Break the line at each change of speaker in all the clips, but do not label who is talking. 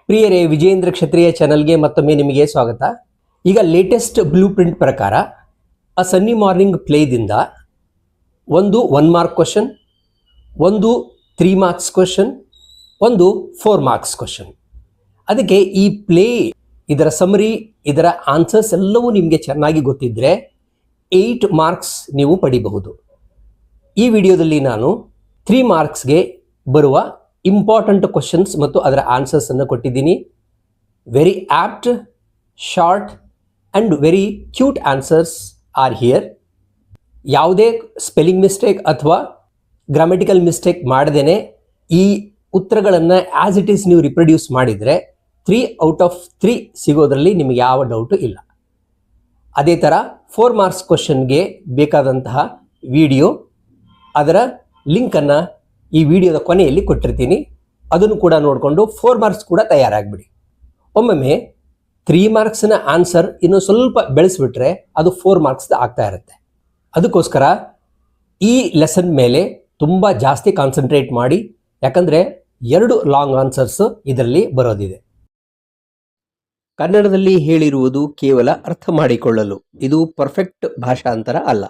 ಪ್ರಿಯರೇ, ವಿಜೇಂದ್ರ ಕ್ಷತ್ರಿಯ ಚಾನಲ್ಗೆ ಮತ್ತೊಮ್ಮೆ ನಿಮಗೆ ಸ್ವಾಗತ. ಈಗ ಲೇಟೆಸ್ಟ್ ಬ್ಲೂ ಪ್ರಿಂಟ್ ಪ್ರಕಾರ ಅ ಸನ್ನಿ ಮಾರ್ನಿಂಗ್ ಪ್ಲೇದಿಂದ ಒಂದು 1 ಮಾರ್ಕ್ ಕ್ವಶನ್, ಒಂದು 3 ಮಾರ್ಕ್ಸ್ ಕ್ವಶನ್, ಒಂದು 4 ಮಾರ್ಕ್ಸ್ ಕ್ವಶನ್. ಅದಕ್ಕೆ ಈ ಪ್ಲೇ, ಇದರ ಸಮರಿ, ಇದರ ಆನ್ಸರ್ಸ್ ಎಲ್ಲವೂ ನಿಮಗೆ ಚೆನ್ನಾಗಿ ಗೊತ್ತಿದ್ದರೆ 8 ಮಾರ್ಕ್ಸ್ ನೀವು ಪಡಿಬಹುದು. ಈ ವಿಡಿಯೋದಲ್ಲಿ ನಾನು 3 ಮಾರ್ಕ್ಸ್ಗೆ ಬರುವ ಇಂಪಾರ್ಟೆಂಟ್ ಕ್ವಶನ್ಸ್ ಮತ್ತು ಅದರ ಆನ್ಸರ್ಸ್ ಅನ್ನು ಕೊಟ್ಟಿದ್ದೀನಿ. Very apt, short and very cute answers are here. ಯಾವುದೇ ಸ್ಪೆಲ್ಲಿಂಗ್ ಮಿಸ್ಟೇಕ್ ಅಥವಾ ಗ್ರಾಮೆಟಿಕಲ್ ಮಿಸ್ಟೇಕ್ ಮಾಡದೇನೆ ಈ ಉತ್ತರಗಳನ್ನು ಆ್ಯಸ್ ಇಟ್ ಈಸ್ ನೀವು ರಿಪ್ರೊಡ್ಯೂಸ್ ಮಾಡಿದರೆ 3 ಔಟ್ ಆಫ್ 3 ಸಿಗೋದ್ರಲ್ಲಿ ನಿಮಗೆ ಯಾವ ಡೌಟು ಇಲ್ಲ. ಅದೇ ಥರ 4 ಮಾರ್ಕ್ಸ್ ಕ್ವಶನ್ಗೆ ಬೇಕಾದಂತಹ ವಿಡಿಯೋ, ಅದರ ಲಿಂಕನ್ನು ಈ ವಿಡಿಯೋದ ಕೊನೆಯಲ್ಲಿ ಕೊಟ್ಟಿರ್ತೀನಿ. ಅದನ್ನು ಕೂಡ ನೋಡಿಕೊಂಡು 4 ಮಾರ್ಕ್ಸ್ ಕೂಡ ತಯಾರಾಗಿಬಿಡಿ. ಒಮ್ಮೊಮ್ಮೆ 3 ಮಾರ್ಕ್ಸ್ನ ಆನ್ಸರ್ ಇನ್ನೂ ಸ್ವಲ್ಪ ಬೆಳೆಸ್ಬಿಟ್ರೆ ಅದು 4 ಮಾರ್ಕ್ಸ್ ಆಗ್ತಾ ಇರುತ್ತೆ. ಅದಕ್ಕೋಸ್ಕರ ಈ ಲೆಸನ್ ಮೇಲೆ ತುಂಬ ಜಾಸ್ತಿ ಕಾನ್ಸಂಟ್ರೇಟ್ ಮಾಡಿ, ಯಾಕಂದರೆ 2 ಲಾಂಗ್ ಆನ್ಸರ್ಸ್ ಇದರಲ್ಲಿ ಬರೋದಿದೆ. ಕನ್ನಡದಲ್ಲಿ ಹೇಳಿರುವುದು ಕೇವಲ ಅರ್ಥ ಮಾಡಿಕೊಳ್ಳಲು, ಇದು ಪರ್ಫೆಕ್ಟ್ ಭಾಷಾಂತರ ಅಲ್ಲ.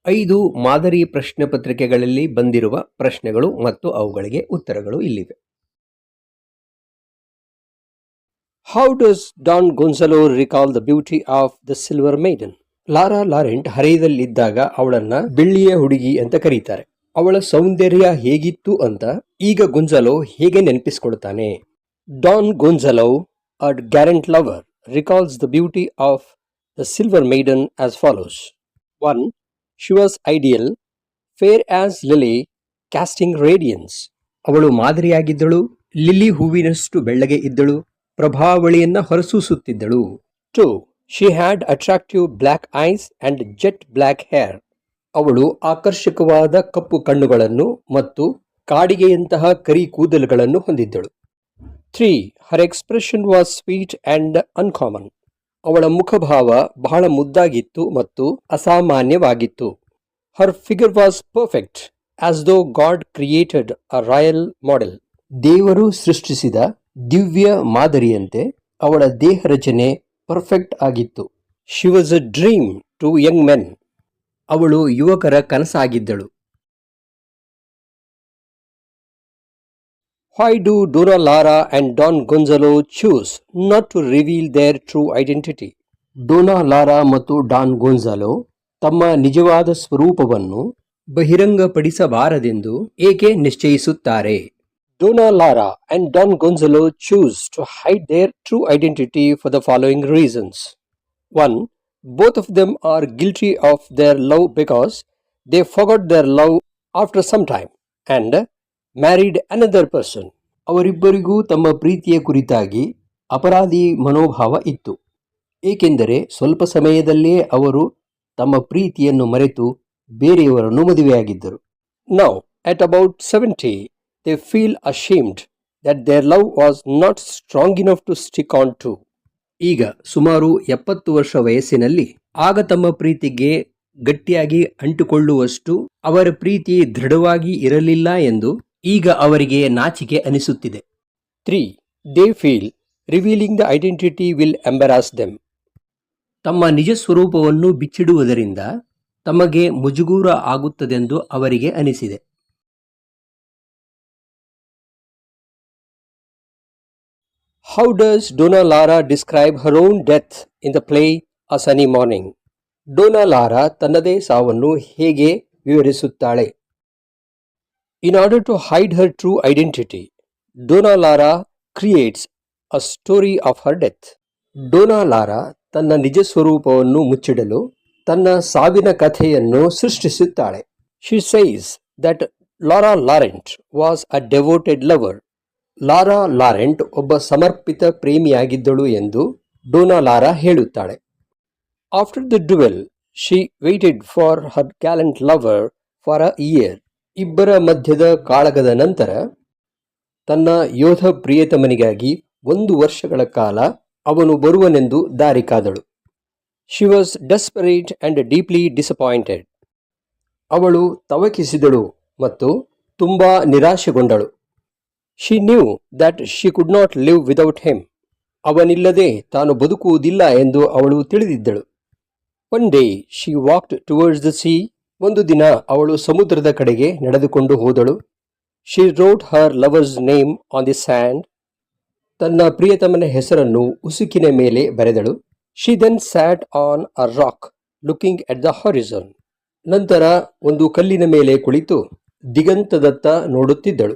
5 ಮಾದರಿ ಪ್ರಶ್ನೆ ಪತ್ರಿಕೆಗಳಲ್ಲಿ ಬಂದಿರುವ ಪ್ರಶ್ನೆಗಳು ಮತ್ತು ಅವುಗಳಿಗೆ ಉತ್ತರಗಳು ಇಲ್ಲಿವೆ. How does Don Gonzalo recall the beauty of the silver maiden? Laura Laurent ಹರೆಯದಲ್ಲಿದ್ದಾಗ ಅವಳನ್ನ ಬೆಳ್ಳಿಯ ಹುಡುಗಿ ಅಂತ ಕರೀತಾರೆ. ಅವಳ ಸೌಂದರ್ಯ ಹೇಗಿತ್ತು ಅಂತ ಈಗ ಗೊನ್ಸಲೋ ಹೇಗೆ ನೆನಪಿಸಿಕೊಳ್ತಾನೆ? Don Gonzalo, a gallant lover, recalls the beauty of the silver maiden as follows. 1. She was ideal, fair as lily, casting radiance. ಅವಳು ಮಾದರಿಯಾಗಿದ್ದಳು, ಲಿಲಿ ಹೂವಿನಷ್ಟು ಬೆಳ್ಳಗೆ ಇದ್ದಳು, ಪ್ರಭಾವಳಿಯನ್ನ ಹೊರಸೂಸುತ್ತಿದ್ದಳು. 2. She had attractive black eyes and jet black hair. ಅವಳು ಆಕರ್ಷಕವಾದ ಕಪ್ಪು ಕಣ್ಣುಗಳನ್ನು ಮತ್ತು ಕಾಡಿಗೆಯಂತಹ ಕರಿ ಕೂದಲುಗಳನ್ನು ಹೊಂದಿದ್ದಳು. 3. Her expression was sweet and uncommon. ಅವಳ ಮುಖಭಾವ ಬಹಳ ಮುದ್ದಾಗಿತ್ತು ಮತ್ತು ಅಸಾಮಾನ್ಯವಾಗಿತ್ತು. Her figure was perfect, as though God created a royal model. ದೇವರು ಸೃಷ್ಟಿಸಿದ ದಿವ್ಯ ಮಾದರಿಯಂತೆ ಅವಳ ದೇಹ ರಚನೆ ಪರ್ಫೆಕ್ಟ್ ಆಗಿತ್ತು. She was a dream to young men. ಅವಳು ಯುವಕರ ಕನಸಾಗಿದ್ದಳು. Why do Donna Lara and Don Gonzalo choose not to reveal their true identity? Dona Lara ಮತ್ತು ಡಾನ್ ಗೊಂಜಾಲೋ ತಮ್ಮ ನಿಜವಾದ ಸ್ವರೂಪವನ್ನು ಬಹಿರಂಗಪಡಿಸಬಾರದೆಂದು ಏಕೆ ನಿಶ್ಚಯಿಸುತ್ತಾರೆ? Dona Lara and Don Gonzalo choose to hide their true identity for the following reasons. 1. Both of them are guilty of their love because they forgot their love after some time and married another person. ಅವರಿಬ್ಬರಿಗೂ ತಮ್ಮ ಪ್ರೀತಿಯ ಕುರಿತಾಗಿ ಅಪರಾಧಿ ಮನೋಭಾವ ಇತ್ತು, ಏಕೆಂದರೆ ಸ್ವಲ್ಪ ಸಮಯದಲ್ಲೇ ಅವರು ತಮ್ಮ ಪ್ರೀತಿಯನ್ನು ಮರೆತು ಬೇರೆಯವರನ್ನು ಮದುವೆಯಾಗಿದ್ದರು. Now, at about 70, they feel ashamed that their love was not strong enough to stick on to. ಈಗ ಸುಮಾರು 70 ವರ್ಷ ವಯಸ್ಸಿನಲ್ಲಿ ಆಗ ತಮ್ಮ ಪ್ರೀತಿಗೆ ಗಟ್ಟಿಯಾಗಿ ಅಂಟಿಕೊಳ್ಳುವಷ್ಟು ಅವರ ಪ್ರೀತಿ ದೃಢವಾಗಿ ಇರಲಿಲ್ಲ ಎಂದು ಈಗ ಅವರಿಗೆ ನಾಚಿಕೆ ಅನಿಸುತ್ತಿದೆ. 3. They feel revealing the identity will embarrass them. ತಮ್ಮ ನಿಜ ಸ್ವರೂಪವನ್ನು ಬಿಚ್ಚಿಡುವುದರಿಂದ ತಮಗೆ ಮುಜುಗರ ಆಗುತ್ತದೆಂದು ಅವರಿಗೆ ಅನಿಸಿದೆ. How does Donna Lara describe her own death in the play A Sunny Morning? Dona Lara ತನ್ನದೇ ಸಾವನ್ನು ಹೇಗೆ ವಿವರಿಸುತ್ತಾಳೆ? In order to hide her true identity, Donna Lara creates a story of her death. Dona Lara ತನ್ನ ನಿಜ ಸ್ವರೂಪವನ್ನು ಮುಚ್ಚಿಡಲು ತನ್ನ ಸಾವಿನ ಕಥೆಯನ್ನು ಸೃಷ್ಟಿಸುತ್ತಾಳೆ. She says that Lara Laurent was a devoted lover. Lara Laurent ಒಬ್ಬ ಸಮರ್ಪಿತ ಪ್ರೇಮಿಯಾಗಿದ್ದಳು ಎಂದು ಡೋನಾ ಲಾರಾ ಹೇಳುತ್ತಾಳೆ. After the duel, she waited for her gallant lover for a year. ಇಬ್ಬರ ಮಧ್ಯದ ಕಾಳಗದ ನಂತರ ತನ್ನ ಯೋಧ ಪ್ರಿಯತಮನಿಗಾಗಿ 1 ವರ್ಷಗಳ ಕಾಲ ಅವನು ಬರುವನೆಂದು ದಾರಿ ಕಾದಳು. She was desperate and deeply disappointed. ಅವಳು ತವಕಿಸಿದಳು ಮತ್ತು ತುಂಬಾ ನಿರಾಶೆಗೊಂಡಳು. She knew that she could not live without him. ಅವನಿಲ್ಲದೆ ತಾನು ಬದುಕುವುದಿಲ್ಲ ಎಂದು ಅವಳು ತಿಳಿದಿದ್ದಳು. One day she walked towards the sea. ಒಂದು ದಿನ ಅವಳು ಸಮುದ್ರದ ಕಡೆಗೆ ನಡೆದುಕೊಂಡು ಹೋದಳು. She wrote her lover's name on the sand. ತನ್ನ ಪ್ರಿಯತಮನ ಹೆಸರನ್ನು ಉಸುಕಿನ ಮೇಲೆ ಬರೆದಳು. She then sat on a rock looking at the horizon. ನಂತರ ಒಂದು ಕಲ್ಲಿನ ಮೇಲೆ ಕುಳಿತು ದಿಗಂತದತ್ತ ನೋಡುತ್ತಿದ್ದಳು.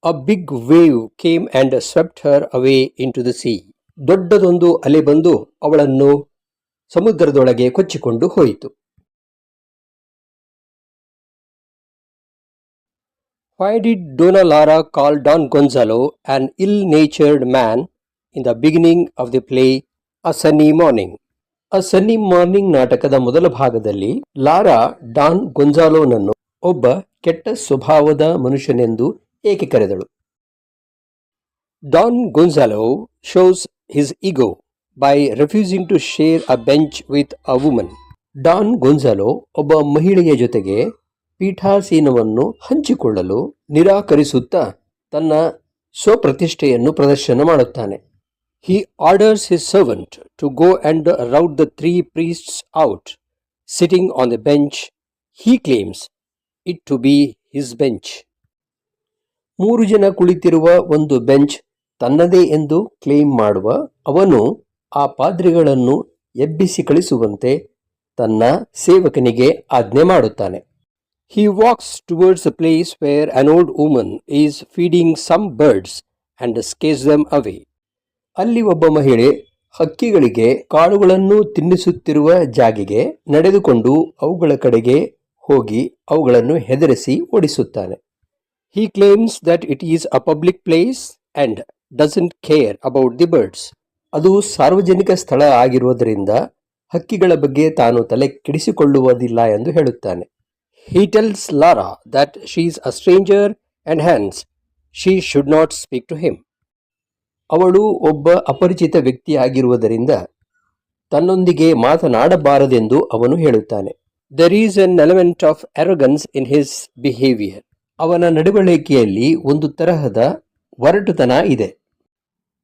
A big wave came and swept her away into the sea. ದೊಡ್ಡದೊಂದು ಅಲೆ ಬಂದು ಅವಳನ್ನು ಸಮುದ್ರದೊಳಗೆ ಕೊಚ್ಚಿಕೊಂಡು ಹೋಯಿತು. Why did Donna Lara call Don Gonzalo an ill-natured man in the beginning of the play A Sunny Morning? A Sunny Morning ನಾಟಕದ ಮೊದಲ ಭಾಗದಲ್ಲಿ Lara Don ಗೊಂಜಾಲೋನನ್ನು ಒಬ್ಬ ಕೆಟ್ಟ ಸ್ವಭಾವದ ಮನುಷ್ಯನೆಂದು ಏಕೆ ಕರೆದಳು? Don Gonzalo shows his ego by refusing to share a bench with a woman. Don Gonzalo ಒಬ್ಬ ಮಹಿಳೆಯ ಜೊತೆಗೆ ಪೀಠಾಸೀನವನ್ನು ಹಂಚಿಕೊಳ್ಳಲು ನಿರಾಕರಿಸುತ್ತಾ ತನ್ನ ಸ್ವಪ್ರತಿಷ್ಠೆಯನ್ನು ಪ್ರದರ್ಶನ ಮಾಡುತ್ತಾನೆ. He orders his servant to go and rout the 3 priests out, sitting on the bench. He claims it to be his bench. 3 ಜನ ಕುಳಿತಿರುವ ಒಂದು ಬೆಂಚ್ ತನ್ನದೇ ಎಂದು ಕ್ಲೇಮ್ ಮಾಡುವ ಅವನು ಆ ಪಾದ್ರಿಗಳನ್ನು ಎಬ್ಬಿಸಿ ಕಳಿಸುವಂತೆ ತನ್ನ ಸೇವಕನಿಗೆ ಆಜ್ಞೆ ಮಾಡುತ್ತಾನೆ. He walks towards a place where an old woman is feeding some birds and scares them away. ಅಲ್ಲಿ ಒಬ್ಬ ಮಹಿಳೆ ಹಕ್ಕಿಗಳಿಗೆ ಕಾಳುಗಳನ್ನು ತಿನ್ನಿಸುತ್ತಿರುವ ಜಾಗೆಗೆ ನಡೆದುಕೊಂಡು ಅವುಗಳ ಕಡೆಗೆ ಹೋಗಿ ಅವುಗಳನ್ನು ಹೆದರಿಸಿ ಓಡಿಸುತ್ತಾನೆ. He claims that it is a public place and doesn't care about the birds. ಅದು ಸಾರ್ವಜನಿಕ ಸ್ಥಳ ಆಗಿರುವುದರಿಂದ ಹಕ್ಕಿಗಳ ಬಗ್ಗೆ ತಾನು ತಲೆ ಕೆಡಿಸಿಕೊಳ್ಳುವುದಿಲ್ಲ ಎಂದು ಹೇಳುತ್ತಾನೆ. He tells Lara that she is a stranger and hence she should not speak to him. ಅವಳು ಒಬ್ಬ ಅಪರಿಚಿತ ವ್ಯಕ್ತಿಯಾಗಿರುವುದರಿಂದ ತನ್ನೊಂದಿಗೆ ಮಾತನಾಡಬಾರದೆಂದು ಅವನು ಹೇಳುತ್ತಾನೆ. There is an element of arrogance in his behavior. ಅವನ ನಡವಳಿಕೆಯಲ್ಲಿ ಒಂದು ತರಹದ ಒರಟುತನ ಇದೆ.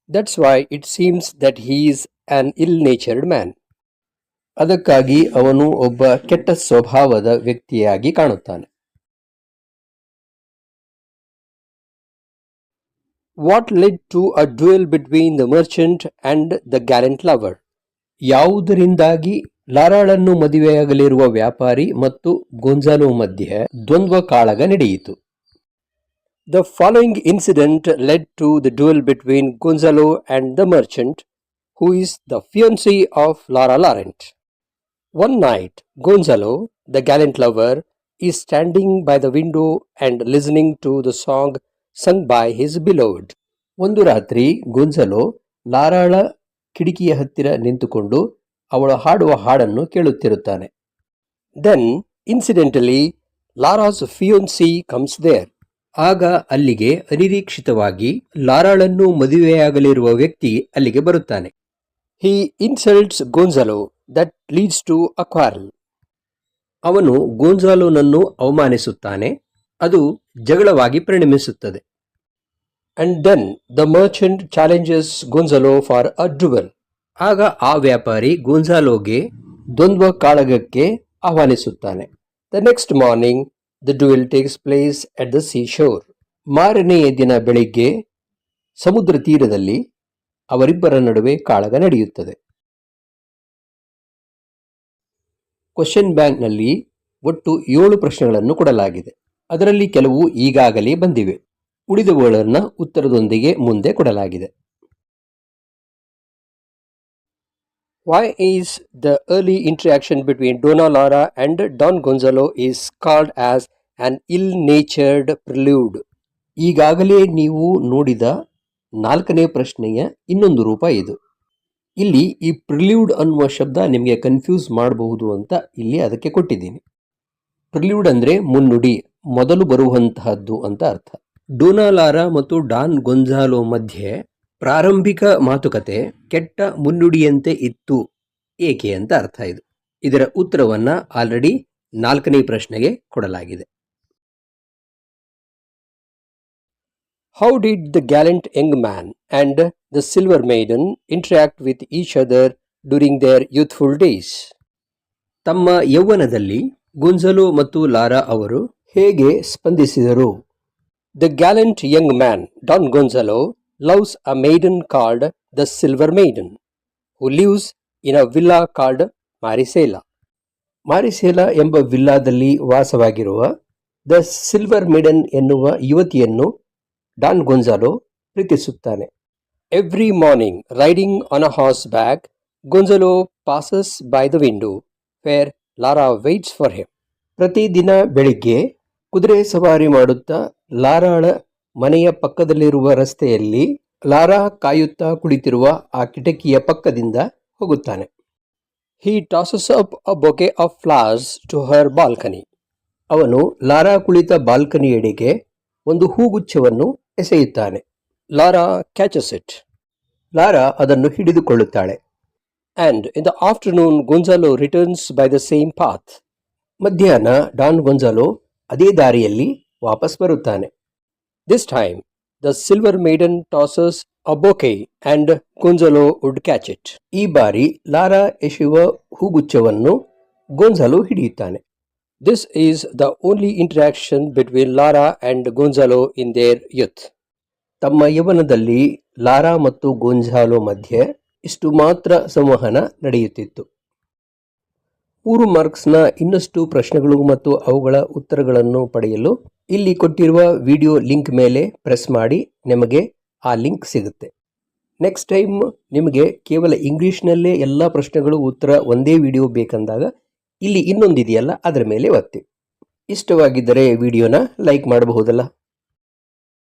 That's why it seems that he is an ill-natured man. ಅದಕ್ಕಾಗಿ ಅವನು ಒಬ್ಬ ಕೆಟ್ಟ ಸ್ವಭಾವದ ವ್ಯಕ್ತಿಯಾಗಿ ಕಾಣುತ್ತಾನೆ. What led to a duel between the merchant and the gallant lover? ಯಾವುದರಿಂದಾಗಿ ಲಾರಾಳನ್ನು ಮದುವೆಯಾಗಲಿರುವ ವ್ಯಾಪಾರಿ ಮತ್ತು ಗೊಂಜಾಲೋ ಮಧ್ಯೆ ದ್ವಂದ್ವ ಕಾಳಗ ನಡೆಯಿತು? The following incident led to the duel between Gonzalo and the merchant, who is the fiancé of Lara Laurent. One night, Gonzalo, the gallant lover, is standing by the window and listening to the song sung by his beloved. ಒಂದು ರಾತ್ರಿ Gonzalo ಲಾರಾಳ ಕಿಟಕಿಯ ಹತ್ತಿರ ನಿಂತುಕೊಂಡು ಅವಳು ಹಾಡುವ ಹಾಡನ್ನು ಕೇಳುತ್ತಿರುತ್ತಾನೆ. Then, incidentally, Lara's fiancé comes there. ಆಗ ಅಲ್ಲಿಗೆ ಅನಿರೀಕ್ಷಿತವಾಗಿ ಲಾರಾಳನ್ನು ಮದುವೆಯಾಗಲಿರುವ ವ್ಯಕ್ತಿ ಅಲ್ಲಿಗೆ ಬರುತ್ತಾನೆ. He insults Gonzalo. That leads to a quarrel. ಅವನು ಗೊಂಜಾಲೋನನ್ನು ಅವಮಾನಿಸುತ್ತಾನೆ. ಅದು ಜಗಳವಾಗಿ ಪರಿಣಮಿಸುತ್ತದೆ. And then the merchant challenges Gonzalo for a duel. ಆಗ ಆ ವ್ಯಾಪಾರಿ ಗೊಂಜಾಲೋಗೆ ದ್ವಂದ್ವ ಕಾಳಗಕ್ಕೆ ಆಹ್ವಾನಿಸುತ್ತಾನೆ. The next morning the duel takes place at the seashore. ಮಾರನೆಯ ದಿನ ಬೆಳಿಗ್ಗೆ ಸಮುದ್ರ ತೀರದಲ್ಲಿ ಅವರಿಬ್ಬರ ನಡುವೆ ಕಾಳಗ ನಡೆಯುತ್ತದೆ. ಕ್ವೆಶ್ಚನ್ ಬ್ಯಾಂಕ್ನಲ್ಲಿ ಒಟ್ಟು 7 ಪ್ರಶ್ನೆಗಳನ್ನು ಕೊಡಲಾಗಿದೆ. ಅದರಲ್ಲಿ ಕೆಲವು ಈಗಾಗಲೇ ಬಂದಿವೆ. ಉಳಿದವುಗಳನ್ನು ಉತ್ತರದೊಂದಿಗೆ ಮುಂದೆ ಕೊಡಲಾಗಿದೆ. Why is the early interaction between Donna Lara and Don Gonzalo is called as an ill-natured prelude? ಈಗಾಗಲೇ ನೀವು ನೋಡಿದ 4ನೇ ಪ್ರಶ್ನೆಯ ಇನ್ನೊಂದು ರೂಪ ಇದು. ಇಲ್ಲಿ ಈ ಪ್ರಿಲ್ಯೂಡ್ ಅನ್ನುವ ಶಬ್ದ ನಿಮಗೆ ಕನ್ಫ್ಯೂಸ್ ಮಾಡಬಹುದು ಅಂತ ಇಲ್ಲಿ ಅದಕ್ಕೆ ಕೊಟ್ಟಿದ್ದೀನಿ. ಪ್ರಿಲ್ಯೂಡ್ ಅಂದರೆ ಮುನ್ನುಡಿ, ಮೊದಲು ಬರುವಂತಹದ್ದು ಅಂತ ಅರ್ಥ. ಡೋನಾ ಲಾರಾ ಮತ್ತು ಡಾನ್ ಗೊಂಜಾಲೋ ಮಧ್ಯೆ ಪ್ರಾರಂಭಿಕ ಮಾತುಕತೆ ಕೆಟ್ಟ ಮುನ್ನುಡಿಯಂತೆ ಇತ್ತು ಏಕೆ ಅಂತ ಅರ್ಥ ಇದು. ಇದರ ಉತ್ತರವನ್ನ ಆಲ್ರೆಡಿ 4ನೇ ಪ್ರಶ್ನೆಗೆ ಕೊಡಲಾಗಿದೆ. How did the gallant young man and the silver maiden interact with each other during their youthful days? ತಮ್ಮ ಯೌವನದಲ್ಲಿ ಗುಂಜಲು ಮತ್ತು ಲಾರಾ ಅವರು ಹೇಗೆ ಸ್ಪಂದಿಸಿದರು? The gallant young man, Don Gonzalo, loves a maiden called the Silver Maiden, who lives in a villa called Marisela. ಮಾರಿಸೇಲಾ ಎಂಬ ವಿಲ್ಲಾದಲ್ಲಿ ವಾಸವಾಗಿರುವ the silver maiden ಎನ್ನುವ ಯುವತಿಯನ್ನು Don Gonzalo ಪ್ರೀತಿಸುತ್ತಾನೆ. Every morning riding on a horse back, Gonzalo passes by the window where Laura waits for him. ಪ್ರತಿದಿನ ಬೆಳಿಗ್ಗೆ ಕುದುರೆ ಸವಾರಿ ಮಾಡುತ್ತಾ ಲಾರಾಳ ಮನೆಯ ಪಕ್ಕದಲ್ಲಿರುವ ರಸ್ತೆಯಲ್ಲಿ ಲಾರಾ ಕಾಯುತ್ತಾ ಕುಳಿತಿರುವ ಆ ಕಿಟಕಿಯ ಪಕ್ಕದಿಂದ ಹೋಗುತ್ತಾನೆ. He tosses up a bouquet of flowers to her balcony. ಅವನು ಲಾರಾ ಕುಳಿತ ಬಾಲ್ಕನಿಯೆಡೆಗೆ ಒಂದು ಹೂಗುಚ್ಛವನ್ನು ಎಸೆಯುತ್ತಾನೆ. Laura catches it. ಲಾರಾ ಅದನ್ನು ಹಿಡಿದುಕೊಳ್ಳುತ್ತಾಳೆ. And in the afternoon, Gonzalo returns by the same path. ಮಧ್ಯಾಹ್ನ ಡಾನ್ ಗೊಂಜಾಲೋ ಅದೇ ದಾರಿಯಲ್ಲಿ ವಾಪಸ್ ಬರುತ್ತಾನೆ. This time, the silver maiden tosses a bouquet and Gonzalo would catch it. ಈ ಬಾರಿ ಲಾರಾ ಎಸೆಯುವ ಹೂಗುಚ್ಛವನ್ನು Gonzalo ಹಿಡಿಯುತ್ತಾನೆ. This is the only interaction between Lara and Gonzalo in their youth. ತಮ್ಮ ಯೌವನದಲ್ಲಿ Lara ಮತ್ತು ಗೊಂಜಾಲೋ ಮಧ್ಯೆ ಇಷ್ಟು ಮಾತ್ರ ಸಂವಹನ ನಡೆಯುತ್ತಿತ್ತು. 3 ಮಾರ್ಕ್ಸ್ನ ಇನ್ನಷ್ಟು ಪ್ರಶ್ನೆಗಳು ಮತ್ತು ಅವುಗಳ ಉತ್ತರಗಳನ್ನು ಪಡೆಯಲು ಇಲ್ಲಿ ಕೊಟ್ಟಿರುವ ವಿಡಿಯೋ ಲಿಂಕ್ ಮೇಲೆ ಪ್ರೆಸ್ ಮಾಡಿ ನಿಮಗೆ ಆ ಲಿಂಕ್ ಸಿಗುತ್ತೆ. ನೆಕ್ಸ್ಟ್ ಟೈಮ್ ನಿಮಗೆ ಕೇವಲ ಇಂಗ್ಲೀಷ್ನಲ್ಲೇ ಎಲ್ಲ ಪ್ರಶ್ನೆಗಳು ಉತ್ತರ ಒಂದೇ ವಿಡಿಯೋ ಬೇಕಂದಾಗ ಇಲ್ಲಿ ಇನ್ನೊಂದಿದೆಯಲ್ಲ ಅದರ ಮೇಲೆ ಒತ್ತಿ. ಇಷ್ಟವಾಗಿದ್ದರೆ ವಿಡಿಯೋನ ಲೈಕ್ ಮಾಡಬಹುದಲ್ಲ.